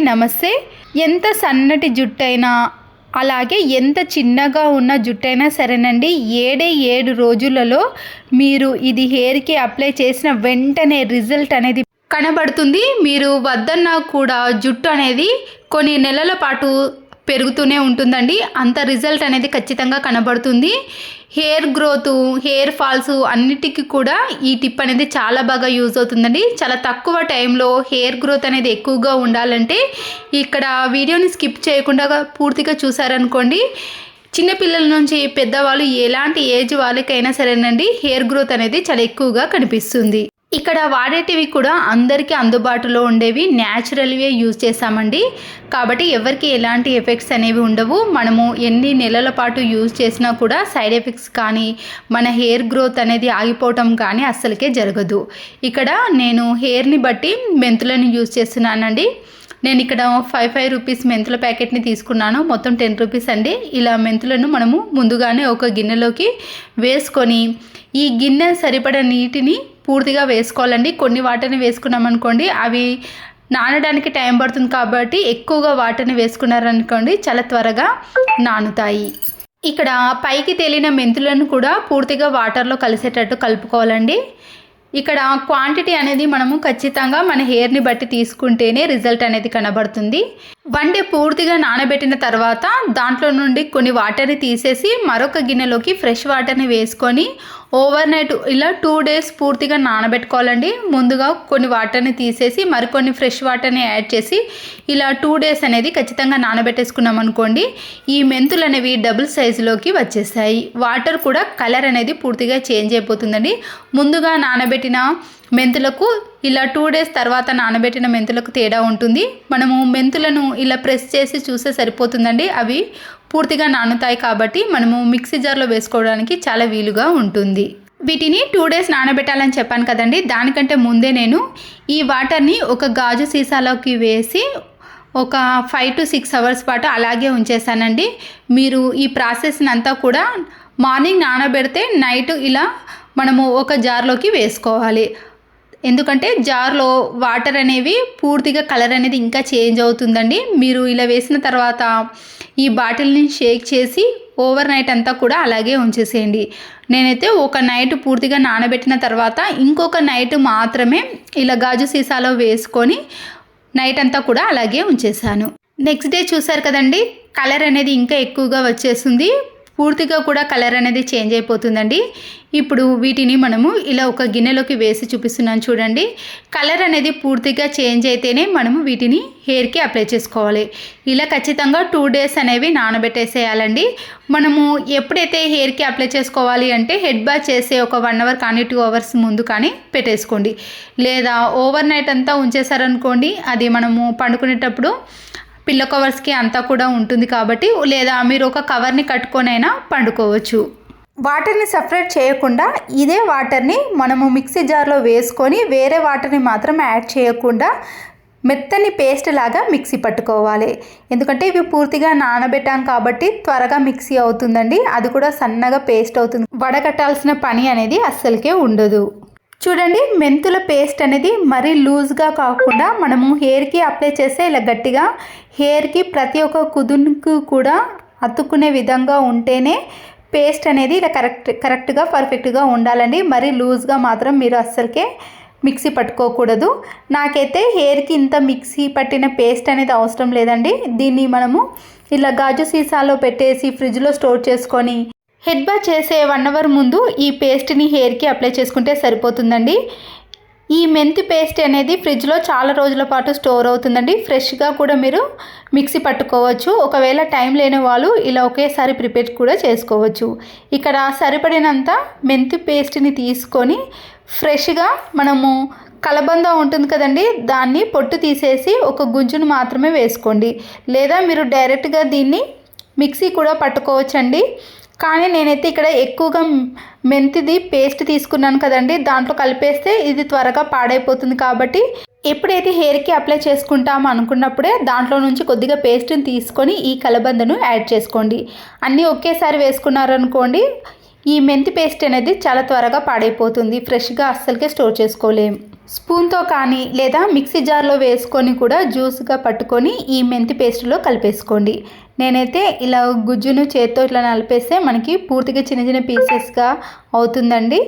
నమస్తే. ఎంత సన్నటి జుట్టైనా అలాగే ఎంత చిన్నగా ఉన్న జుట్టైనా సరేనండి, 7 రోజులలో మీరు ఇది హెయిర్కి అప్లై చేసిన వెంటనే రిజల్ట్ అనేది కనబడుతుంది. మీరు వద్దన్నా కూడా జుట్టు అనేది కొన్ని నెలల పాటు పెరుగుతూనే ఉంటుందండి. అంత రిజల్ట్ అనేది ఖచ్చితంగా కనబడుతుంది. హెయిర్ గ్రోత్, హెయిర్ ఫాల్స్ అన్నిటికీ కూడా ఈ టిప్ అనేది చాలా బాగా యూజ్ అవుతుందండి. చాలా తక్కువ టైంలో హెయిర్ గ్రోత్ అనేది ఎక్కువగా ఉండాలంటే ఇక్కడ వీడియోని స్కిప్ చేయకుండా పూర్తిగా చూసారనుకోండి, చిన్నపిల్లల నుంచి పెద్దవాళ్ళు ఎలాంటి ఏజ్ వాళ్ళకైనా సరేనండి హెయిర్ గ్రోత్ అనేది చాలా ఎక్కువగా కనిపిస్తుంది. ఇక్కడ వాడేటివి కూడా అందరికీ అందుబాటులో ఉండేవి, న్యాచురల్వే యూజ్ చేసామండి. కాబట్టి ఎవరికి ఎలాంటి ఎఫెక్ట్స్ అనేవి ఉండవు. మనము ఎన్ని నెలల పాటు యూజ్ చేసినా కూడా సైడ్ ఎఫెక్ట్స్ కానీ మన హెయిర్ గ్రోత్ అనేది ఆగిపోవటం కానీ అస్సలకే జరగదు. ఇక్కడ నేను హెయిర్ని బట్టి మెంతులను యూజ్ చేస్తున్నానండి. నేను ఇక్కడ 5 రూపీస్ మెంతుల ప్యాకెట్ని తీసుకున్నాను. మొత్తం 10 రూపీస్ అండి. ఇలా మెంతులను మనము ముందుగానే ఒక గిన్నెలోకి వేసుకొని ఈ గిన్నె సరిపడ నీటిని పూర్తిగా వేసుకోవాలండి. కొన్ని వాటర్ని వేసుకున్నాం అనుకోండి, అవి నానడానికి టైం పడుతుంది. కాబట్టి ఎక్కువగా వాటర్ని వేసుకున్నారనుకోండి చాలా త్వరగా నానుతాయి. ఇక్కడ పైకి తేలిన మెంతులను కూడా పూర్తిగా వాటర్లో కలిసేటట్టు కలుపుకోవాలండి. ఇక్కడ క్వాంటిటీ అనేది మనము ఖచ్చితంగా మన హెయిర్ని బట్టి తీసుకుంటేనే రిజల్ట్ అనేది కనబడుతుంది. 1 డే పూర్తిగా నానబెట్టిన తర్వాత దాంట్లో నుండి కొన్ని వాటర్ని తీసేసి మరొక గిన్నెలోకి ఫ్రెష్ వాటర్ని వేసుకొని ఓవర్ నైట్ ఇలా 2 డేస్ పూర్తిగా నానబెట్టుకోవాలండి. ముందుగా కొన్ని వాటర్ని తీసేసి మరికొన్ని ఫ్రెష్ వాటర్ని యాడ్ చేసి ఇలా 2 డేస్ అనేది ఖచ్చితంగా నానబెట్టేసుకున్నాం అనుకోండి, ఈ మెంతులు అనేవి డబుల్ సైజులోకి వచ్చేస్తాయి. వాటర్ కూడా కలర్ అనేది పూర్తిగా చేంజ్ అయిపోతుందండి. ముందుగా నానబెట్టిన మెంతులకు ఇలా 2 డేస్ తర్వాత నానబెట్టిన మెంతులకు తేడా ఉంటుంది. మనము మెంతులను ఇలా ప్రెస్ చేసి చూస్తే సరిపోతుందండి. అవి పూర్తిగా నానుతాయి కాబట్టి మనము మిక్సీ జార్లో వేసుకోవడానికి చాలా వీలుగా ఉంటుంది. వీటిని 2 డేస్ నానబెట్టాలని చెప్పాను కదండి. దానికంటే ముందే నేను ఈ వాటర్ని ఒక గాజు సీసాలోకి వేసి ఒక 5 to 6 అవర్స్ పాటు అలాగే ఉంచేసానండి. మీరు ఈ ప్రాసెస్ని అంతా కూడా మార్నింగ్ నానబెడితే నైట్ ఇలా మనము ఒక జార్లోకి వేసుకోవాలి. ఎందుకంటే జార్లో వాటర్ అనేవి పూర్తిగా కలర్ అనేది ఇంకా చేంజ్ అవుతుందండి. మీరు ఇలా వేసిన తర్వాత ఈ బాటిల్ని షేక్ చేసి ఓవర్ నైట్ అంతా కూడా అలాగే ఉంచేసేయండి. నేనైతే ఒక నైట్ పూర్తిగా నానబెట్టిన తర్వాత ఇంకొక నైట్ మాత్రమే ఇలా గాజు సీసాలో వేసుకొని నైట్ అంతా కూడా అలాగే ఉంచేసాను. నెక్స్ట్ డే చూసారు కదండి, కలర్ అనేది ఇంకా ఎక్కువగా వచ్చేస్తుంది. పూర్తిగా కూడా కలర్ అనేది చేంజ్ అయిపోతుందండి. ఇప్పుడు వీటిని మనము ఇలా ఒక గిన్నెలోకి వేసి చూపిస్తున్నాను చూడండి. కలర్ అనేది పూర్తిగా చేంజ్ అయితేనే మనము వీటిని హెయిర్కి అప్లై చేసుకోవాలి. ఇలా ఖచ్చితంగా 2 డేస్ అనేవి నానబెట్టేసేయాలండి. మనము ఎప్పుడైతే హెయిర్కి అప్లై చేసుకోవాలి అంటే హెడ్ బాత్ చేసే ఒక 1 అవర్ కానీ 2 అవర్స్ ముందు కానీ పెట్టేసుకోండి. లేదా ఓవర్ నైట్ అంతా ఉంచేసారనుకోండి, అది మనము పండుకునేటప్పుడు పిల్లో కవర్స్కి అంతా కూడా ఉంటుంది కాబట్టి, లేదా మీరు ఒక కవర్ని కట్టుకొనైనా పండుకోవచ్చు. వాటర్ని సపరేట్ చేయకుండా ఇదే వాటర్ని మనము మిక్సీ జార్లో వేసుకొని వేరే వాటర్ని మాత్రం యాడ్ చేయకుండా మెత్తని పేస్ట్ లాగా మిక్సీ పట్టుకోవాలి. ఎందుకంటే ఇవి పూర్తిగా నానబెట్టాం కాబట్టి త్వరగా మిక్సీ అవుతుందండి. అది కూడా సన్నగా పేస్ట్ అవుతుంది. వడగట్టాల్సిన పని అనేది అస్సలకే ఉండదు. చూడండి, మెంతుల పేస్ట్ అనేది మరీ లూజ్గా కాకుండా మనము హెయిర్కి అప్లై చేస్తే ఇలా గట్టిగా హెయిర్కి ప్రతి ఒక్క కుదునుకు కూడా అతుక్కునే విధంగా ఉంటేనే పేస్ట్ అనేది ఇలా కరెక్ట్గా పర్ఫెక్ట్గా ఉండాలండి. మరీ లూజ్గా మాత్రం మీరు అస్సలకే మిక్సీ పట్టుకోకూడదు. నాకైతే హెయిర్కి ఇంత మిక్సీ పట్టిన పేస్ట్ అనేది అవసరం లేదండి. దీన్ని మనము ఇలా గాజు సీసాలో పెట్టేసి ఫ్రిడ్జ్లో స్టోర్ చేసుకొని హెడ్ బాత్ చేసే 1 అవర్ ముందు ఈ పేస్ట్ని హెయిర్కి అప్లై చేసుకుంటే సరిపోతుందండి. ఈ మెంతి పేస్ట్ అనేది ఫ్రిడ్జ్లో చాలా రోజుల పాటు స్టోర్ అవుతుందండి. ఫ్రెష్గా కూడా మీరు మిక్సీ పట్టుకోవచ్చు. ఒకవేళ టైం లేని వాళ్ళు ఇలా ఒకేసారి ప్రిపేర్ కూడా చేసుకోవచ్చు. ఇక్కడ సరిపడినంత మెంతి పేస్ట్ని తీసుకొని ఫ్రెష్గా మనము కలబంద ఉంటుంది కదండి, దాన్ని పొట్టు తీసేసి ఒక గుంజును మాత్రమే వేసుకోండి. లేదా మీరు డైరెక్ట్గా దీన్ని మిక్సీ కూడా పట్టుకోవచ్చండి. కానీ నేనైతే ఇక్కడ ఎక్కువగా మెంతిది పేస్ట్ తీసుకున్నాను కదండి, దాంట్లో కలిపేస్తే ఇది త్వరగా పాడైపోతుంది. కాబట్టి ఎప్పుడైతే హెయిర్కి అప్లై చేసుకుంటామో అనుకున్నప్పుడే దాంట్లో నుంచి కొద్దిగా పేస్ట్ని తీసుకొని ఈ కలబందను యాడ్ చేసుకోండి. అన్నీ ఒకేసారి వేసుకున్నారనుకోండి, ఈ మెంతి పేస్ట్ అనేది చాలా త్వరగా పాడైపోతుంది. ఫ్రెష్గా అస్సలకే స్టోర్ చేసుకోలేం. స్పూన్తో కానీ లేదా మిక్సీ జార్లో వేసుకొని కూడా జ్యూస్గా పట్టుకొని ఈ మెంతి పేస్ట్లో కలిపేసుకోండి. నేనైతే ఇలా గుజ్జును చేత్తో ఇట్లా నలిపేస్తే మనకి పూర్తిగా చిన్న చిన్న పీసెస్గా అవుతుందండి.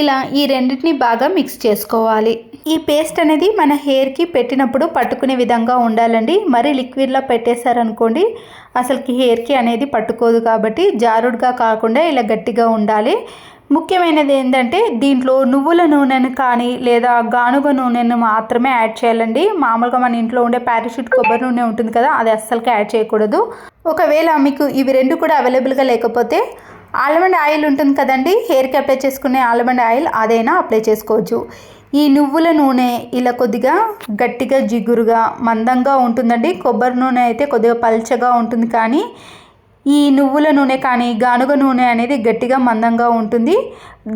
ఇలా ఈ రెండింటిని బాగా మిక్స్ చేసుకోవాలి. ఈ పేస్ట్ అనేది మన హెయిర్కి పెట్టినప్పుడు పట్టుకునే విధంగా ఉండాలండి. మరి లిక్విడ్లా పెట్టేశారనుకోండి అసలుకి హెయిర్కి అనేది పట్టుకోదు. కాబట్టి జారుడుగా కాకుండా ఇలా గట్టిగా ఉండాలి. ముఖ్యమైనది ఏంటంటే దీంట్లో నువ్వుల నూనెను కానీ లేదా గానుగ నూనెను మాత్రమే యాడ్ చేయాలండి. మామూలుగా మన ఇంట్లో ఉండే పారాషూట్ కొబ్బరి నూనె ఉంటుంది కదా, అది అస్సలకి యాడ్ చేయకూడదు. ఒకవేళ మీకు ఇవి రెండు కూడా అవైలబుల్గా లేకపోతే ఆల్మండ్ ఆయిల్ ఉంటుంది కదండి, హెయిర్కి అప్లై చేసుకునే ఆల్మండ్ ఆయిల్ అదైనా అప్లై చేసుకోవచ్చు. ఈ నువ్వుల నూనె ఇలా కొద్దిగా గట్టిగా జిగురుగా మందంగా ఉంటుందండి. కొబ్బరి నూనె అయితే కొద్దిగా పల్చగా ఉంటుంది, కానీ ఈ నువ్వుల నూనె కానీ గానుగ నూనె అనేది గట్టిగా మందంగా ఉంటుంది.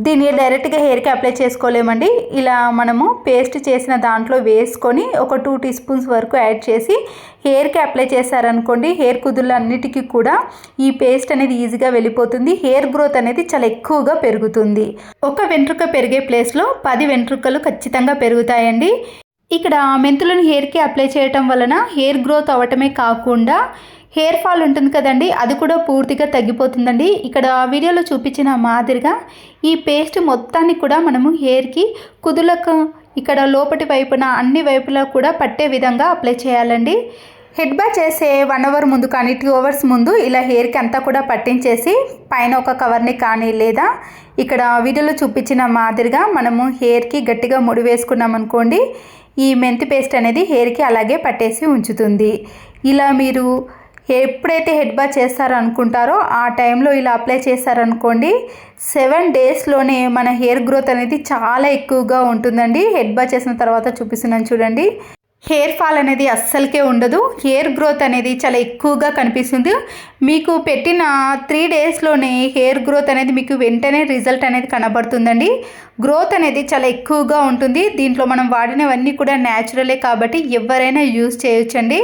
దీన్ని డైరెక్ట్గా హెయిర్కి అప్లై చేసుకోలేమండి. ఇలా మనము పేస్ట్ చేసిన దాంట్లో వేసుకొని ఒక 2 టీ స్పూన్స్ వరకు యాడ్ చేసి హెయిర్కి అప్లై చేశారనుకోండి, హెయిర్ కుదుళ్ళన్నిటికీ కూడా ఈ పేస్ట్ అనేది ఈజీగా వెళ్ళిపోతుంది. హెయిర్ గ్రోత్ అనేది చాలా ఎక్కువగా పెరుగుతుంది. ఒక వెంట్రుక పెరిగే ప్లేస్లో 10 వెంట్రుకలు ఖచ్చితంగా పెరుగుతాయండి. ఇక్కడ మెంతులను హెయిర్కి అప్లై చేయటం వలన హెయిర్ గ్రోత్ అవ్వటమే కాకుండా హెయిర్ ఫాల్ ఉంటుంది కదండి, అది కూడా పూర్తిగా తగ్గిపోతుందండి. ఇక్కడ వీడియోలో చూపించిన మాదిరిగా ఈ పేస్ట్ మొత్తాన్ని కూడా మనము హెయిర్కి కుదులకు ఇక్కడ లోపటి వైపున అన్ని వైపులా కూడా పట్టే విధంగా అప్లై చేయాలండి. హెడ్ బాత్ చేసే 1 అవర్ ముందు కానీ 2 అవర్స్ ముందు ఇలా హెయిర్కి అంతా కూడా పట్టించేసి పైన ఒక కవర్ని కానీ లేదా ఇక్కడ వీడియోలో చూపించిన మాదిరిగా మనము హెయిర్కి గట్టిగా ముడి వేసుకున్నాం అనుకోండి, ఈ మెంతి పేస్ట్ అనేది హెయిర్కి అలాగే పట్టేసి ఉంచుతుంది. ఇలా మీరు ఎప్పుడైతే హెడ్ బాత్ చేస్తారనుకుంటారో ఆ టైంలో ఇలా అప్లై చేశారనుకోండి, 7 డేస్లోనే మన హెయిర్ గ్రోత్ అనేది చాలా ఎక్కువగా ఉంటుందండి. హెడ్ బాత్ చేసిన తర్వాత చూపిస్తున్నాను చూడండి, హెయిర్ ఫాల్ అనేది అస్సలకే ఉండదు. హెయిర్ గ్రోత్ అనేది చాలా ఎక్కువగా కనిపిస్తుంది. మీకు పెట్టిన 3 డేస్లోనే హెయిర్ గ్రోత్ అనేది మీకు వెంటనే రిజల్ట్ అనేది కనబడుతుందండి. గ్రోత్ అనేది చాలా ఎక్కువగా ఉంటుంది. దీంట్లో మనం వాడినవన్నీ కూడా న్యాచురలే కాబట్టి ఎవరైనా యూజ్ చేయొచ్చండి.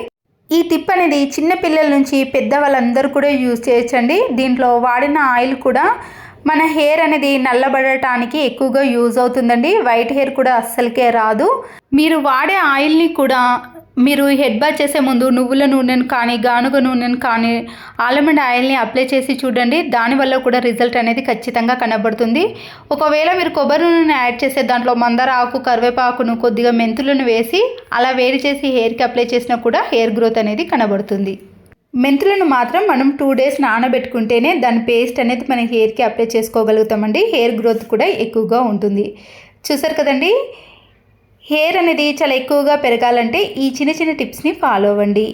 ఈ టిప్ అనేది చిన్న పిల్లల నుంచి పెద్దవాళ్ళందరూ కూడా యూజ్ చేయొచ్చండి. దీంట్లో వాడిన ఆయిల్ కూడా మన హెయిర్ అనేది నల్లబడటానికి ఎక్కువగా యూజ్ అవుతుందండి. వైట్ హెయిర్ కూడా అస్సలకే రాదు. మీరు వాడే ఆయిల్ని కూడా మీరు హెడ్ బాత్ చేసే ముందు నువ్వుల నూనెను కానీ గానుగ నూనెను కానీ ఆల్మండ్ ఆయిల్ని అప్లై చేసి చూడండి. దానివల్ల కూడా రిజల్ట్ అనేది ఖచ్చితంగా కనబడుతుంది. ఒకవేళ మీరు కొబ్బరి నూనెను యాడ్ చేసే దాంట్లో మందార ఆకు, కరివేపాకును, కొద్దిగా మెంతులను వేసి అలా వేడి చేసి హెయిర్కి అప్లై చేసినా కూడా హెయిర్ గ్రోత్ అనేది కనబడుతుంది. మెంతులను మాత్రం మనం 2 డేస్ నానబెట్టుకుంటేనే దాని పేస్ట్ అనేది మన హెయిర్కి అప్లై చేసుకోగలుగుతామండి. హెయిర్ గ్రోత్ కూడా ఎక్కువగా ఉంటుంది. చూసారు కదండి, హెయిర్ అనేది చాలా ఎక్కువగా పెరగాలంటే ఈ చిన్న చిన్న టిప్స్ని ఫాలో అవ్వండి.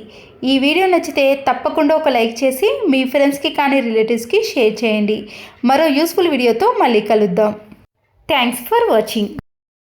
ఈ వీడియో నచ్చితే తప్పకుండా ఒక లైక్ చేసి మీ ఫ్రెండ్స్కి కానీ రిలేటివ్స్కి షేర్ చేయండి. మరో యూస్ఫుల్ వీడియోతో మళ్ళీ కలుద్దాం. Thanks for watching.